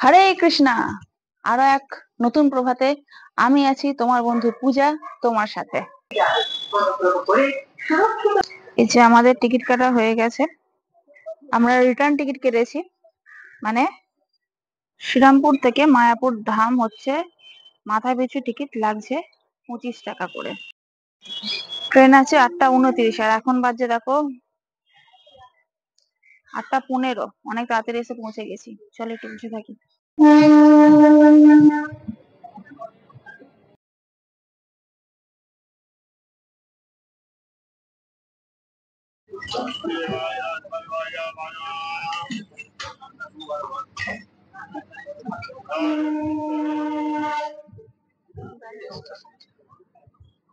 হরে কৃষ্ণা। আরো এক নতুন প্রভাতে আমি আছি তোমার বন্ধু পূজা তোমার সাথে। এই যে আমাদের টিকিট কাটা হয়ে গেছে, আমরা রিটার্ন টিকিট কেটেছি। মানে শ্রীরামপুর থেকে মায়াপুর ধাম হচ্ছে মাথা পিছু টিকিট লাগছে 25 টাকা করে। ট্রেন আছে 8:29 আর এখন বাজে দেখো 8:15। অনেক তাড়াতাড়ি এসে পৌঁছে গেছি। চলো একটু বসে থাকি।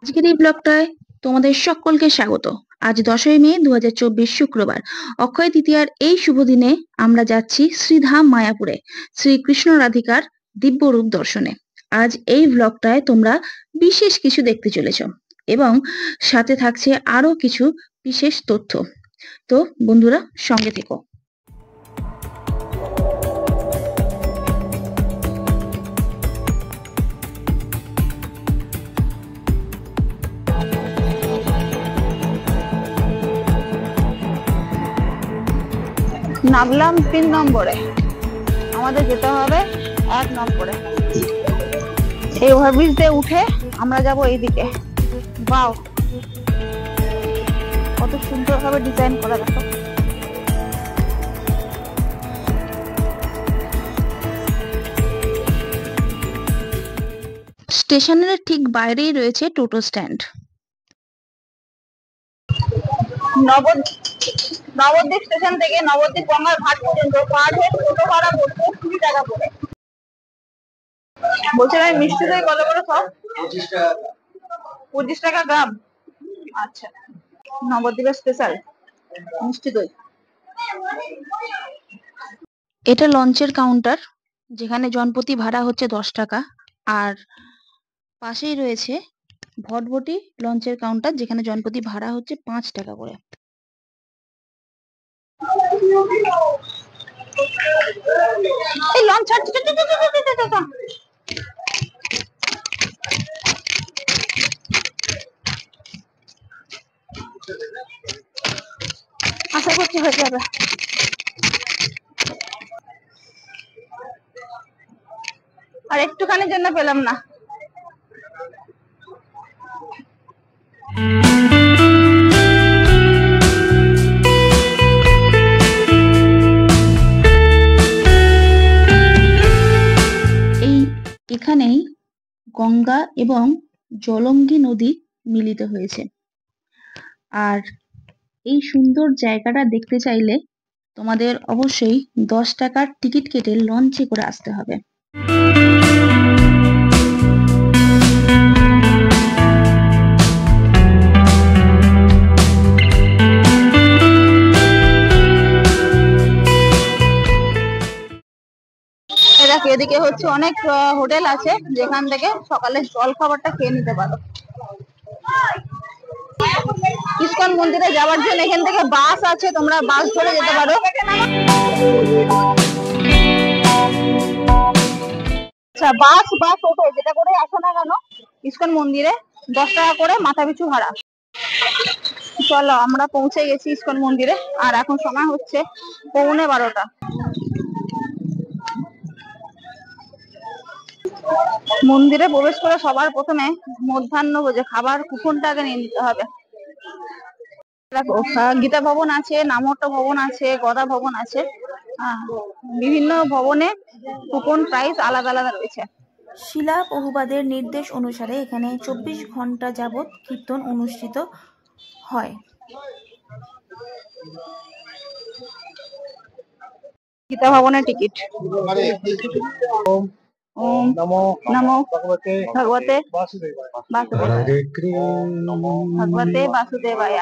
আজকের এই ব্লগটায় তোমাদের সকলকে স্বাগত। আজ 10ই মে 2024 শুক্রবার, অক্ষয় তৃতীয়ার এই শুভ দিনে আমরা যাচ্ছি শ্রীধাম মায়াপুরে শ্রীকৃষ্ণ রাধিকার দিব্য রূপ দর্শনে। আজ এই ব্লগটায় তোমরা বিশেষ কিছু দেখতে চলেছ এবং সাথে থাকছে আরো কিছু বিশেষ তথ্য। তো বন্ধুরা সঙ্গে থেকো। নামলাম 3 নম্বরে, আমাদের যেতে হবে 1 নম্বরে। এই ওভারব্রিজ দিয়ে উঠে আমরা যাব এইদিকে। বাও, কত সুন্দর ভাবে ডিজাইন করা, দেখো। স্টেশনের ঠিক বাইরেই রয়েছে টোটো স্ট্যান্ড। নবদ্বীপ স্টেশন থেকে নবদ্বীপ গঙ্গার ঘাট পর্যন্ত পার হেড টোটো ভাড়া পড়ছে 20 টাকা করে। বলছিলাম এই মিষ্টি দই কত করে সব? 25 টাকা গ্রাম। আচ্ছা, নবদ্বীপের স্পেশাল মিষ্টি দই। এটা লঞ্চের কাউন্টার, যেখানে জনপ্রতি ভাড়া হচ্ছে 10 টাকা। আর পাশেই রয়েছে ভটভটি লঞ্চের কাউন্টার, যেখানে জনপ্রতি ভাড়া হচ্ছে 5 টাকা করে। এই লঞ্চ ছাড়ছে। আশা করছি হয়ে যাবে। আর একটুখানির জন্য পেলাম না। এখানেই গঙ্গা এবং জলঙ্গি নদী মিলিত হয়েছে। আর এই সুন্দর জায়গাটা দেখতে চাইলে তোমাদের অবশ্যই 10 টাকার টিকিট কেটে লঞ্চে করে আসতে হবে। দেখো, এদিকে হচ্ছে অনেক হোটেল আছে, যেখান থেকে সকালে জল খাবারটা খেয়ে নিতে পারো। ইস্কন মন্দিরে যাওয়ার জন্য এখান থেকে বাস আছে, তোমরা বাস ধরে যেতে পারো। আচ্ছা, বাস বা টোটো যেটা করে আসো না কেন, ইস্কন মন্দিরে 10 টাকা করে মাথা পিছু ভাড়া। চলো, আমরা পৌঁছে গেছি ইস্কন মন্দিরে, আর এখন সময় হচ্ছে 11:15। মন্দিরে প্রবেশ করে সবার প্রথমে মধ্যাহ্ন ভোজে খাবার কুপনটা আগে নিয়ে নিতে হবে। দেখো, গীতা ভবন আছে, নামহট্ট ভবন আছে, গদা ভবন আছে। বিভিন্ন ভবনে কুপন প্রাইস আলাদা আলাদা রয়েছে। শিলা প্রভুপাদের নির্দেশ অনুসারে এখানে 24 ঘন্টা যাবৎ কীর্তন অনুষ্ঠিত হয়। গীতা ভবনের টিকিট। ওম নমো ভগবতে বাসুদেবায়।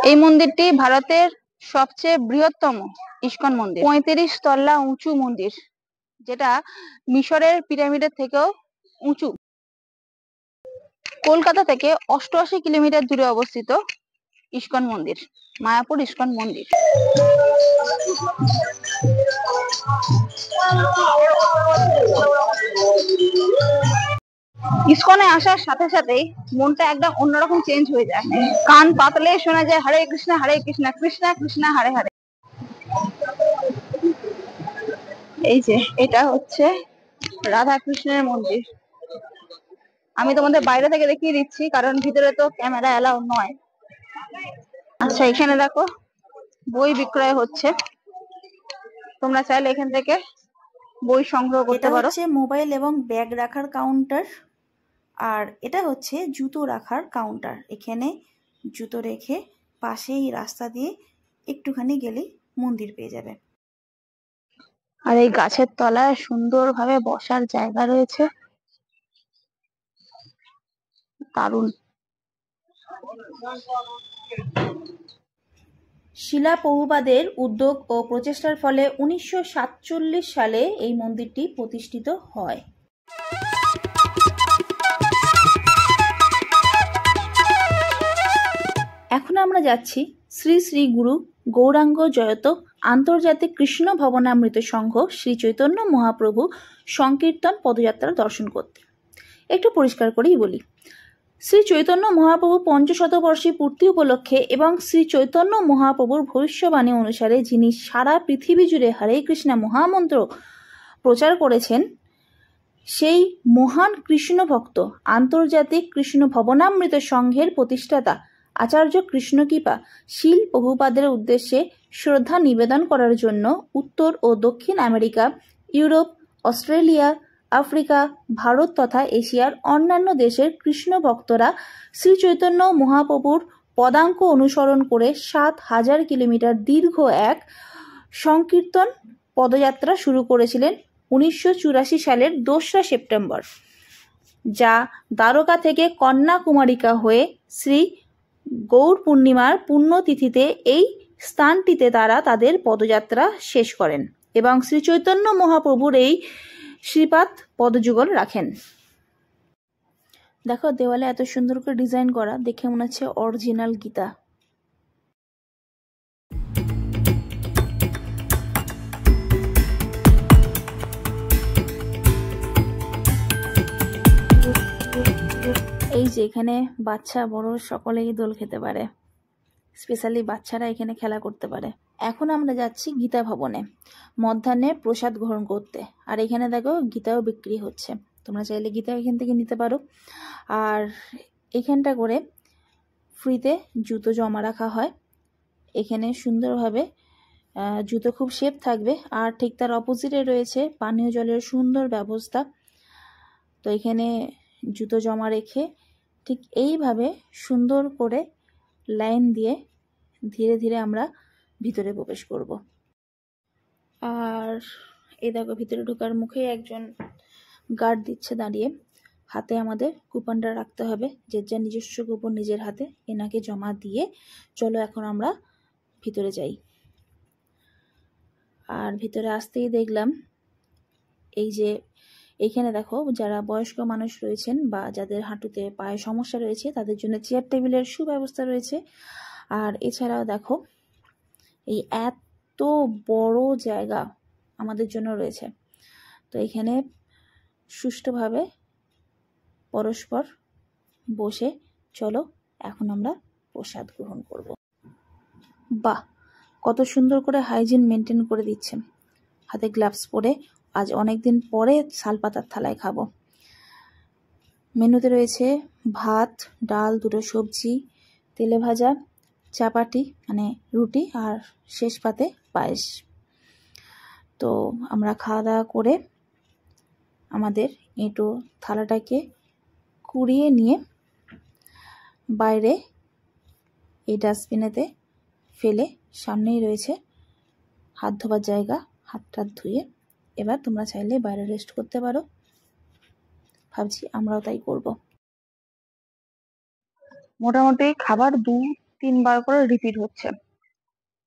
এই মন্দিরটি ভারতের সবচেয়ে বৃহত্তম ইস্কন মন্দির। 35 তলা উঁচু মন্দির, যেটা মিশরের পিরামিডের থেকেও উঁচু। কলকাতা থেকে 88 কিলোমিটার দূরে অবস্থিত ইস্কন মন্দির, মায়াপুর ইস্কন মন্দির। ইস্কনে আসার সাথে সাথেই মনটা একদম অন্যরকম চেঞ্জ হয়ে যায়। কান পাতলে শোনা যায় হরে কৃষ্ণ কৃষ্ণ কৃষ্ণ হরে হরে। এই যে এটা হচ্ছে রাধা কৃষ্ণের মন্দির। আমি তোমাদের বাইরে থেকে দেখিয়ে দিচ্ছি, কারণ ভিতরে তো ক্যামেরা এলাও নয়। আচ্ছা, এখানে দেখো বই বিক্রয় হচ্ছে, তোমরা চাইলে এখান থেকে বই সংগ্রহ করতে এটা পারো। হচ্ছে মোবাইল এবং ব্যাগ রাখার কাউন্টার, আর এটা হচ্ছে জুতো রাখার কাউন্টার। এখানে জুতো রেখে পাশেই রাস্তা দিয়ে একটুখানি গেলেই মন্দির পেয়ে যাবে। আর এই গাছের তলায় সুন্দরভাবে বসার জায়গা রয়েছে, দারুণ। শিলা প্রভুপাদের উদ্যোগ ও প্রচেষ্টার ফলে 1947 সালে এই মন্দিরটি প্রতিষ্ঠিত হয়। এখন আমরা যাচ্ছি শ্রী শ্রী গুরু গৌরাঙ্গ জয়ত আন্তর্জাতিক কৃষ্ণ ভবনামৃত সংঘ শ্রী চৈতন্য মহাপ্রভু সংকীর্তন পদযাত্রা দর্শন করতে। একটু পরিষ্কার করেই বলি, শ্রী চৈতন্য মহাপ্রভু পঞ্চশতবর্ষী পূর্তি উপলক্ষে এবং শ্রী চৈতন্য মহাপ্রভুর ভবিষ্যবাণী অনুসারে যিনি সারা পৃথিবী জুড়ে হরে কৃষ্ণ মহামন্ত্র প্রচার করেছেন, সেই মহান কৃষ্ণ ভক্ত আন্তর্জাতিক কৃষ্ণ ভবনামৃত সংঘের প্রতিষ্ঠাতা আচার্য কৃষ্ণকৃপা শীল প্রভুপাদের উদ্দেশ্যে শ্রদ্ধা নিবেদন করার জন্য উত্তর ও দক্ষিণ America, Europe, Australia, Africa, Bharat তথা এশিয়ার অন্যান্য দেশের কৃষ্ণ ভক্তরা শ্রী চৈতন্য মহাপ্রভুর পদাঙ্ক অনুসরণ করে 7,000 কিলোমিটার দীর্ঘ এক সংকীর্তন পদযাত্রা শুরু করেছিলেন 1984 সালের 2রা সেপ্টেম্বর, যা দ্বারকা থেকে কন্যাকুমারিকা হয়ে শ্রী গৌর পূর্ণিমার পুণ্যতিথিতে এই স্থানটিতে তারা তাদের পদযাত্রা শেষ করেন এবং শ্রী চৈতন্য মহাপ্রভুর এই শ্রীপাদ পদযুগল রাখেন। দেখো দেওয়ালে এত সুন্দর করে ডিজাইন করা, দেখে মনে হচ্ছে অরিজিনাল গীতা। এই যে এখানে বাচ্চা বড় সকলেই দোল খেতে পারে, স্পেশালি বাচ্চারা এখানে খেলা করতে পারে। এখন আমরা যাচ্ছি গীতা ভবনে মধ্যাহ্নে প্রসাদ গ্রহণ করতে। আর এখানে দেখো গীতাও বিক্রি হচ্ছে, তোমরা চাইলে গীতা এখান থেকে নিতে পারো। আর এখানটা করে ফ্রিতে জুতো জমা রাখা হয়। এখানে সুন্দরভাবে জুতো খুব সেফ থাকবে। আর ঠিক তার অপোজিটে রয়েছে পানীয় জলের সুন্দর ব্যবস্থা। তো এখানে জুতো জমা রেখে ঠিক এইভাবে সুন্দর করে লাইন দিয়ে ধীরে ধীরে আমরা ভিতরে প্রবেশ করব। আর এই দেখো ভিতরে ঢোকার মুখে একজন গার্ড দিচ্ছে দাঁড়িয়ে। হাতে আমাদের কুপনটা রাখতে হবে, যে যার নিজস্ব কুপন নিজের হাতে এনাকে জমা দিয়ে চলো এখন আমরা ভিতরে যাই। আর ভিতরে আসতেই দেখলাম এই যে এইখানে দেখো যারা বয়স্ক মানুষ রয়েছেন বা যাদের হাঁটুতে পায়ে সমস্যা রয়েছে তাদের জন্য চেয়ার টেবিলের সুব্যবস্থা রয়েছে। আর এছাড়াও দেখো এই এত বড় জায়গা আমাদের জন্য রয়েছে। তো এখানে সুষ্ঠুভাবে পরস্পর বসে চলো এখন আমরা প্রসাদ গ্রহণ করব। বাহ, কত সুন্দর করে হাইজিন মেনটেন করে দিচ্ছে। হাতে গ্লাভস পরে আজ অনেকদিন পরে শালপাতার থালায় খাবো। মেনুতে রয়েছে ভাত, ডাল, 2টো সবজি, তেলে ভাজা, চাপাটি মানে রুটি, আর শেষ পাতে পায়েস। তো আমরা খাওয়া দাওয়া করে আমাদের এঁটো থালাটাকে কুড়িয়ে নিয়ে বাইরে এই ডাস্টবিনেতে ফেলে, সামনেই রয়েছে হাত ধোবার জায়গা, হাত টাত ধুয়ে এবার তোমরা চাইলে বাইরে রেস্ট করতে পারো। ভাবছি আমরাও তাই করব। মোটামুটি খাবার 2-3 বার করে রিপিট হচ্ছে,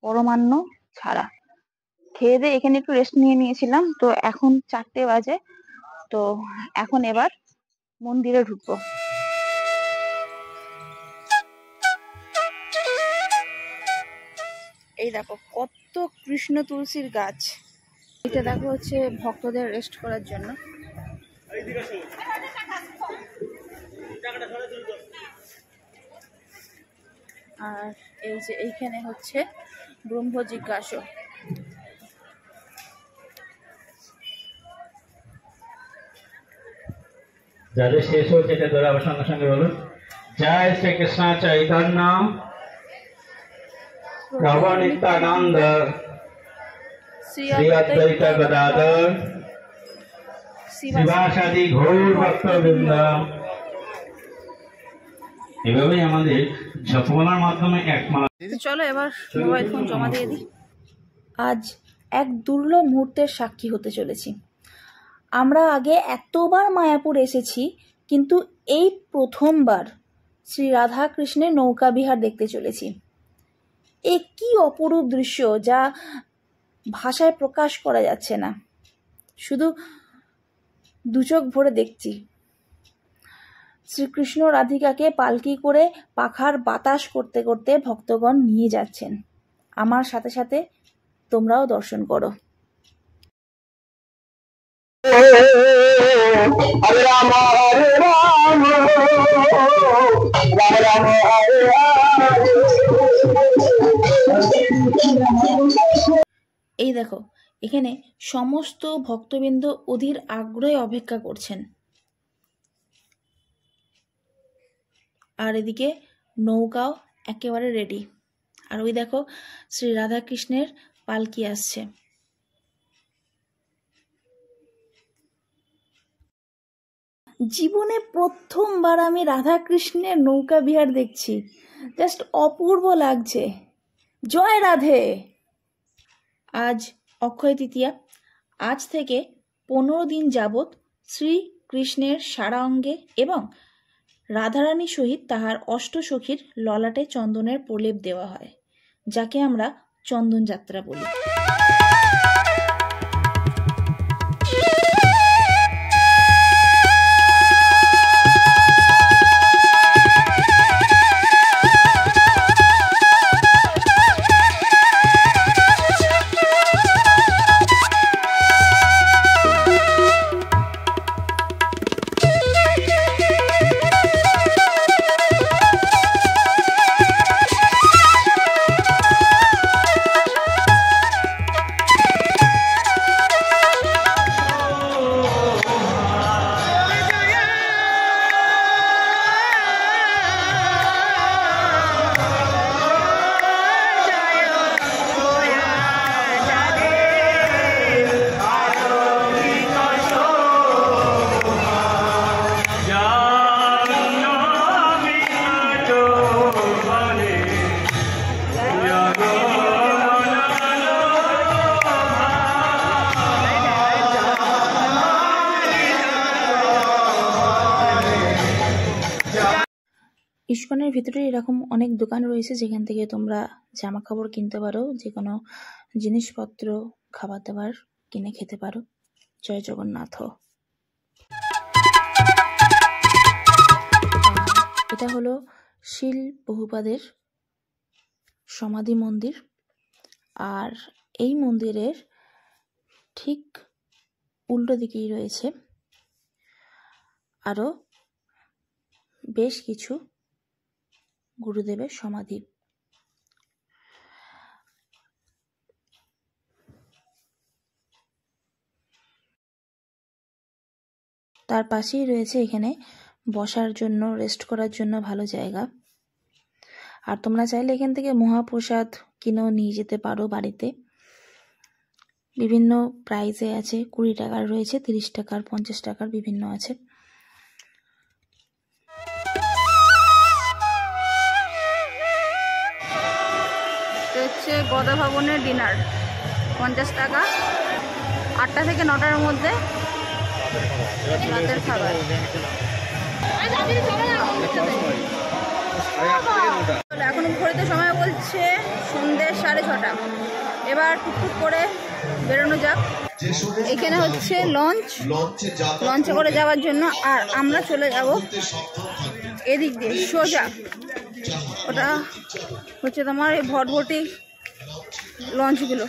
পরমান্ন ছাড়া। খেয়ে দিয়ে এখানে একটু রেস্ট নিয়ে নিয়েছিলাম, তো এখন 4টে বাজে। তো এখন এবার মন্দিরে ঢুকবো। এই দেখো কত কৃষ্ণ তুলসীর গাছ। এটা দেখো হচ্ছে ভক্তদের রেস্ট করার জন্য। আর এই যে এইখানে হচ্ছে ব্রহ্ম জিজ্ঞাসা। যাদের শেষ হচ্ছে এটা ধরে আবার সঙ্গে সঙ্গে বলুন জয় শ্রীকৃষ্ণ চৈতন্য প্রভু নিত্যানন্দ শ্রী অদ্বৈত গদাধর শিবাসাদি ঘোর ভক্তবৃন্দ। এভাবেই আমাদের জপমালার মাধ্যমে একমালা। চলো এবার মোবাইল ফোন জমা দিয়ে দিই। আজ এক দুর্লভ মুহূর্তের সাক্ষী হতে চলেছি। আমরা আগে এতবার মায়াপুর এসেছি, কিন্তু এই প্রথমবার শ্রী রাধা কৃষ্ণের নৌকা বিহার দেখতে চলেছি। এ কি অপরূপ দৃশ্য, যা ভাষায় প্রকাশ করা যাচ্ছে না। শুধু দুচোখ ভরে দেখছি। শ্রীকৃষ্ণ রাধিকাকে পালকি করে পাখার বাতাস করতে করতে ভক্তগণ নিয়ে যাচ্ছেন। আমার সাথে সাথে তোমরাও দর্শন করো। হরে রাম হরে রাম রাম রাম হরে এই দেখো এখানে সমস্ত ভক্তবৃন্দ অধীর আগ্রহে অপেক্ষা করছেন। আর এদিকে নৌকাও একেবারে রেডি। আর ওই দেখো শ্রী রাধা কৃষ্ণের পালকি আসছে। জীবনে প্রথমবার আমি রাধা কৃষ্ণের নৌকা বিহার দেখছি। জাস্ট অপূর্ব লাগছে। জয় রাধে। আজ অক্ষয় তৃতীয়া। আজ থেকে 15 দিন যাবৎ শ্রীকৃষ্ণের সারা অঙ্গে এবং রাধারানী সহিত তাহার অষ্টসখীর ললাটে চন্দনের প্রলেপ দেওয়া হয়, যাকে আমরা চন্দন যাত্রা বলি। ইস্কনের ভিতরে এরকম অনেক দোকান রয়েছে, যেখান থেকে তোমরা জামা কাপড় কিনতে পারো, যে কোনো জিনিসপত্র, খাবার দাবার কিনে খেতে পারো। জয় জগন্নাথ। এটা হলো শিল বহুপাদের সমাধি মন্দির। আর এই মন্দিরের ঠিক উল্টো দিকেই রয়েছে আরো বেশ কিছু গুরুদেবের সমাধি। তার পাশেই রয়েছে এখানে বসার জন্য, রেস্ট করার জন্য ভালো জায়গা। আর তোমরা চাইলে এখান থেকে মহাপ্রসাদ কিনেও নিয়ে যেতে পারো বাড়িতে। বিভিন্ন প্রাইসে আছে, 20 টাকার রয়েছে, 30 টাকার, 50 টাকার বিভিন্ন আছে। হচ্ছে গদা ভবনের ডিনার, 50 টাকা, 8টা থেকে 9টার মধ্যে রাতের খাবার। এখন ঘড়িতে সময় বলছে সন্ধ্যে 6:30। এবার টুকটুক করে বেরোনো যাক। এখানে হচ্ছে লঞ্চে করে যাওয়ার জন্য। আর আমরা চলে যাব এদিক দিয়ে সোজা। ওটা হচ্ছে তোমার এই ভটভটি লঞ্চগুলো।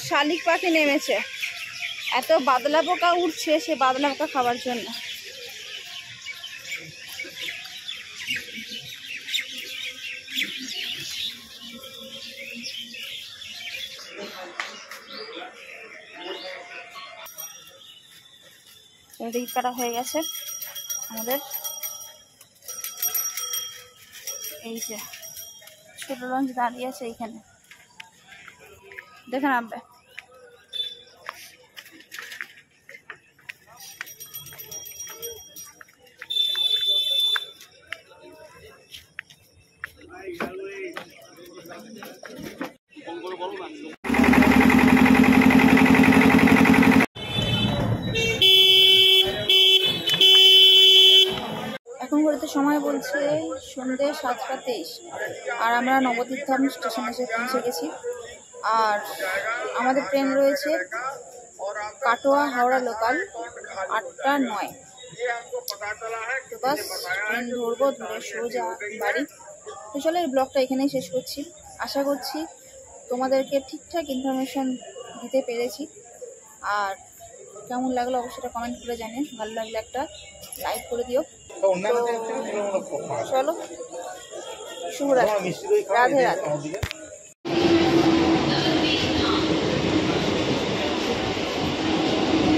শালিক পাখি নেমেছে, এত বাদলা পোকা উঠছে, সে বাদলা পোকা খাবার জন্য। টিকিট কাটা হয়ে গেছে আমাদের। এই যে ছোট লঞ্চ দাঁড়িয়ে আছে এইখানে, দেখে নামবে। এখন ঘড়িতে সময় বলছে সন্ধ্যে 7:23, আর আমরা নবদ্বীপ স্টেশনে এসে পৌঁছে গেছি। আর আমাদের ট্রেন রয়েছে কাটোয়া হাওড়া লোকাল 8:09। তো বাস ট্রেন ধরবো, ধরে সোজা বাড়ি। তো চলো এই ব্লগটা এখানেই শেষ করছি। আশা করছি তোমাদেরকে ঠিকঠাক ইনফরমেশন দিতে পেরেছি। আর কেমন লাগলো অবশ্যই কমেন্ট করে জানিও, ভালো লাগলে একটা লাইক করে দিও। তো চলো, শুভরাত্রি, রাধে রাধে।